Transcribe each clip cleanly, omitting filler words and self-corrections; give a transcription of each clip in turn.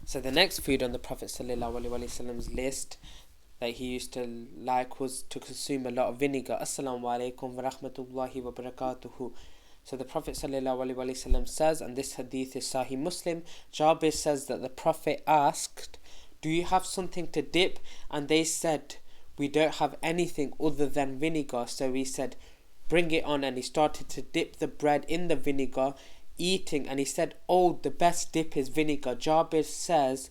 So the next food on the Prophet ﷺ's list that he used to like was to consume a lot of vinegar. Assalamu alaikum wa rahmatullahi wa barakatuhu. So the Prophet ﷺ says, and this hadith is Sahih Muslim, Jabir says that the Prophet asked, "Do you have something to dip?" And they said, "We don't have anything other than vinegar." So he said, "Bring it on," and he started to dip the bread in the vinegar, eating, and he said, "Oh, the best dip is vinegar." Jabir says,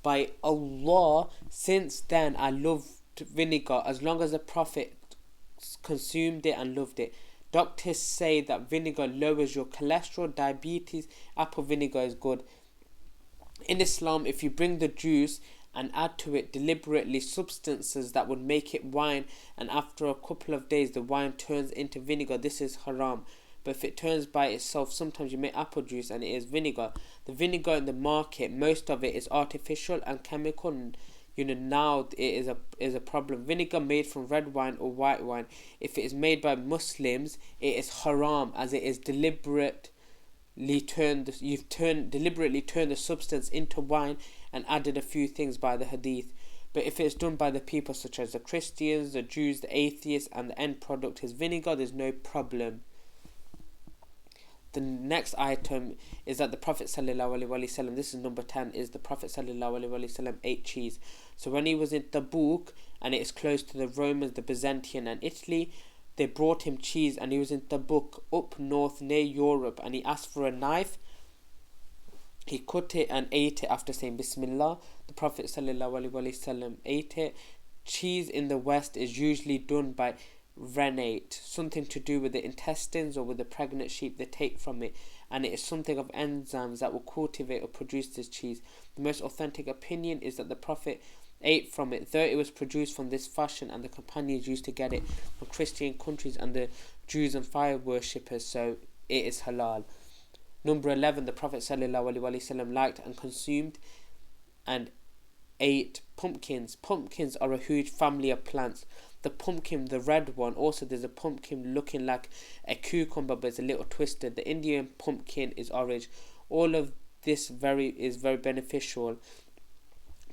"By Allah, since then I loved vinegar as long as the Prophet consumed it and loved it." Doctors say that vinegar lowers your cholesterol, diabetes. Apple vinegar is good. In Islam, if you bring the juice and add to it deliberately substances that would make it wine, and after a couple of days the wine turns into vinegar, this is haram. But if it turns by itself, sometimes you make apple juice and it is vinegar. The vinegar in the market, most of it is artificial and chemical. And, now it is a problem. Vinegar made from red wine or white wine, if it is made by Muslims, it is haram, as it is deliberately deliberately turned the substance into wine and added a few things by the hadith. But if it's done by the people such as the Christians, the Jews, the atheists, and the end product is vinegar, there's no problem. The next item is that the Prophet ﷺ, this is number 10, is the Prophet ﷺ ate cheese. So when he was in Tabuk, and it is close to the Romans, the Byzantine and Italy, they brought him cheese, and he was in Tabuk up north near Europe, and he asked for a knife. He cut it and ate it after saying Bismillah. The Prophet ﷺ ate it. Cheese in the West is usually done by rennet, something to do with the intestines or with the pregnant sheep they take from it, and it is something of enzymes that will cultivate or produce this cheese. The most authentic opinion is that the Prophet ate from it, though it was produced from this fashion, and the companions used to get it from Christian countries and the Jews and fire worshippers, so it is halal. Number 11, the Prophet ﷺ liked and consumed and ate pumpkins. Pumpkins are a huge family of plants. The pumpkin, the red one, also there's a pumpkin looking like a cucumber but it's a little twisted. The Indian pumpkin is orange. All of this is very beneficial.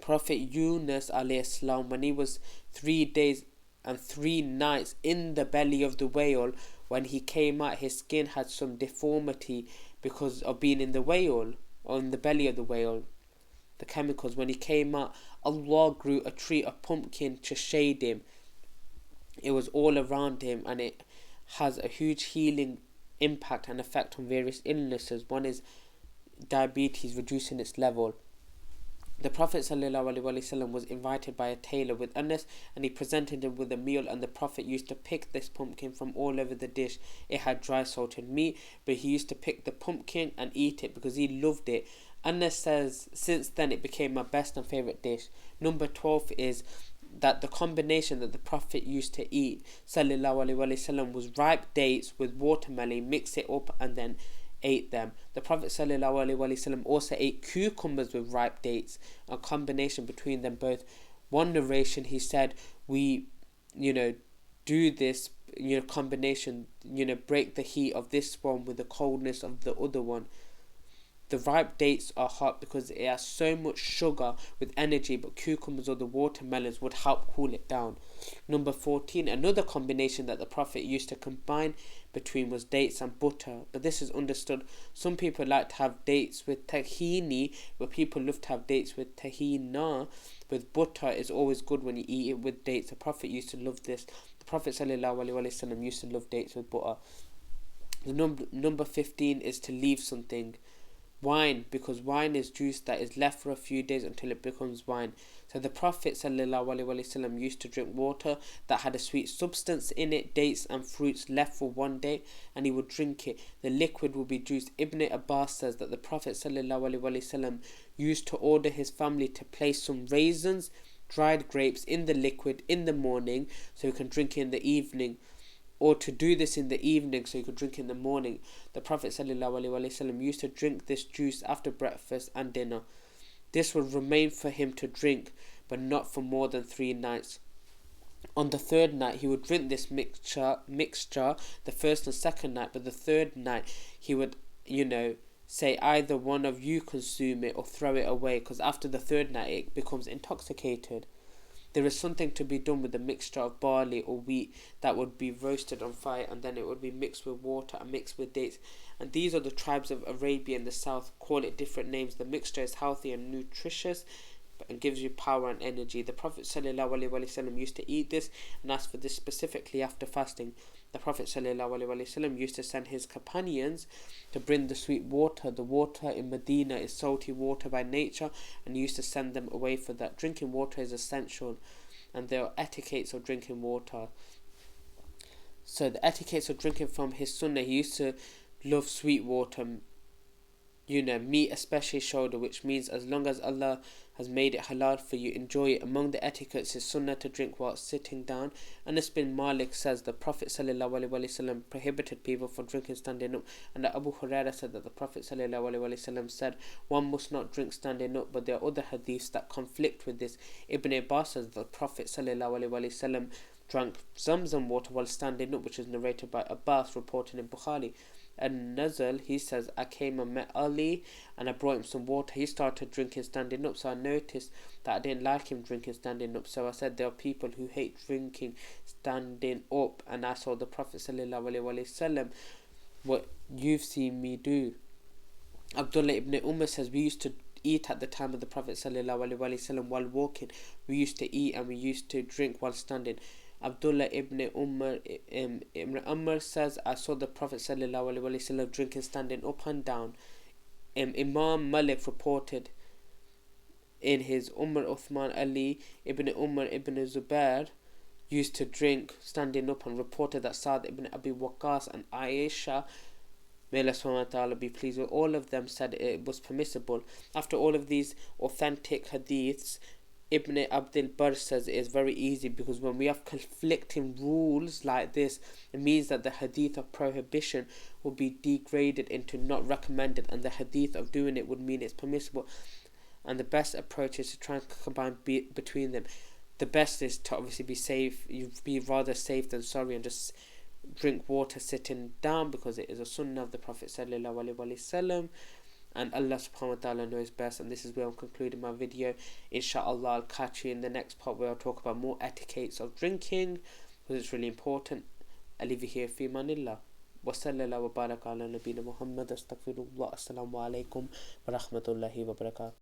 Prophet Yunus alayhi salam, when he was 3 days and 3 nights in the belly of the whale, when he came out, his skin had some deformity because of being in the whale, or in the belly of the whale. The chemicals, when he came out, Allah grew a tree of pumpkin to shade him. It was all around him, and it has a huge healing impact and effect on various illnesses. One is diabetes, reducing its level. The Prophet ﷺ was invited by a tailor with Anas, and he presented him with a meal, and the Prophet used to pick this pumpkin from all over the dish. It had dry salted meat, but he used to pick the pumpkin and eat it because he loved it. Anas says, since then it became my best and favourite dish. Number 12 is that the combination that the Prophet used to eat, ﷺ, was ripe dates with watermelon, mix it up and then ate them. The Prophet ﷺ also ate cucumbers with ripe dates, a combination between them both. One narration, he said, we, do this, combination, break the heat of this one with the coldness of the other one. The ripe dates are hot because it has so much sugar with energy, but cucumbers or the watermelons would help cool it down. Number 14, another combination that the Prophet used to combine between was dates and butter, but this is understood. Some people like to have dates with tahini, but people love to have dates with tahina. With butter is always good when you eat it with dates. The Prophet used to love this. The Prophet ﷺ used to love dates with butter. The number 15 is to leave something. Wine, because wine is juice that is left for a few days until it becomes wine. So the Prophet ﷺ used to drink water that had a sweet substance in it, dates and fruits left for one day, and he would drink it. The liquid would be juice. Ibn Abbas says that the Prophet ﷺ used to order his family to place some raisins, dried grapes in the liquid in the morning so he can drink it in the evening, or to do this in the evening so you could drink in the morning. The Prophet ﷺ used to drink this juice after breakfast and dinner. This would remain for him to drink, but not for more than 3 nights. On the 3rd night, he would drink this mixture the 1st and 2nd night, but the 3rd night he would, say either one of you consume it or throw it away, because after the third night it becomes intoxicated. There is something to be done with the mixture of barley or wheat that would be roasted on fire, and then it would be mixed with water and mixed with dates. And these are the tribes of Arabia in the south, call it different names. The mixture is healthy and nutritious and gives you power and energy. The Prophet ﷺ used to eat this and asked for this specifically after fasting. The Prophet ﷺ used to send his companions to bring the sweet water. The water in Medina is salty water by nature, and he used to send them away for that. Drinking water is essential, and there are etiquettes of drinking water. So the etiquettes of drinking from his sunnah, he used to love sweet water, meat, especially shoulder, which means as long as Allah has made it halal for you, enjoy it. Among the etiquettes is sunnah to drink while sitting down. Anas bin Malik says the Prophet ﷺ prohibited people from drinking standing up, and Abu Hurairah said that the Prophet ﷺ said one must not drink standing up, but there are other hadiths that conflict with this. Ibn Abbas says the Prophet ﷺ drank Zamzam water while standing up, which is narrated by Abbas, reported in Bukhari. And Nazal, he says, I came and met Ali and I brought him some water. He started drinking standing up, so I noticed that I didn't like him drinking standing up. So I said, there are people who hate drinking standing up, and I saw the Prophet ﷺ, what you've seen me do. Abdullah ibn Umar says, we used to eat at the time of the Prophet ﷺ while walking. We used to eat and we used to drink while standing. Abdullah ibn Umar says, I saw the Prophet ﷺ drinking standing up and down. Imam Malik reported in his Uthman Ali ibn Umar ibn Zubair used to drink standing up, and reported that Sa'd ibn Abi Waqqas and Aisha, may Allah subhanahu wa ta'ala be pleased with all of them, said it was permissible. After all of these authentic hadiths, Ibn Abdul Barr says it is very easy, because when we have conflicting rules like this, it means that the hadith of prohibition will be degraded into not recommended, and the hadith of doing it would mean it's permissible. And the best approach is to try and combine between them. The best is to obviously be safe. You'd be rather safe than sorry, and just drink water sitting down, because it is a sunnah of the Prophet ﷺ. And Allah subhanahu wa ta'ala knows best. And this is where I'm concluding my video. Inshallah, I'll catch you in the next part where I'll talk about more etiquettes of drinking, because it's really important. I'll leave you here. Fi manillah. Wa sallallahu wa baraka ala nabina Muhammad. Astaghfirullah. Assalamu alaikum wa rahmatullahi wa barakatuh.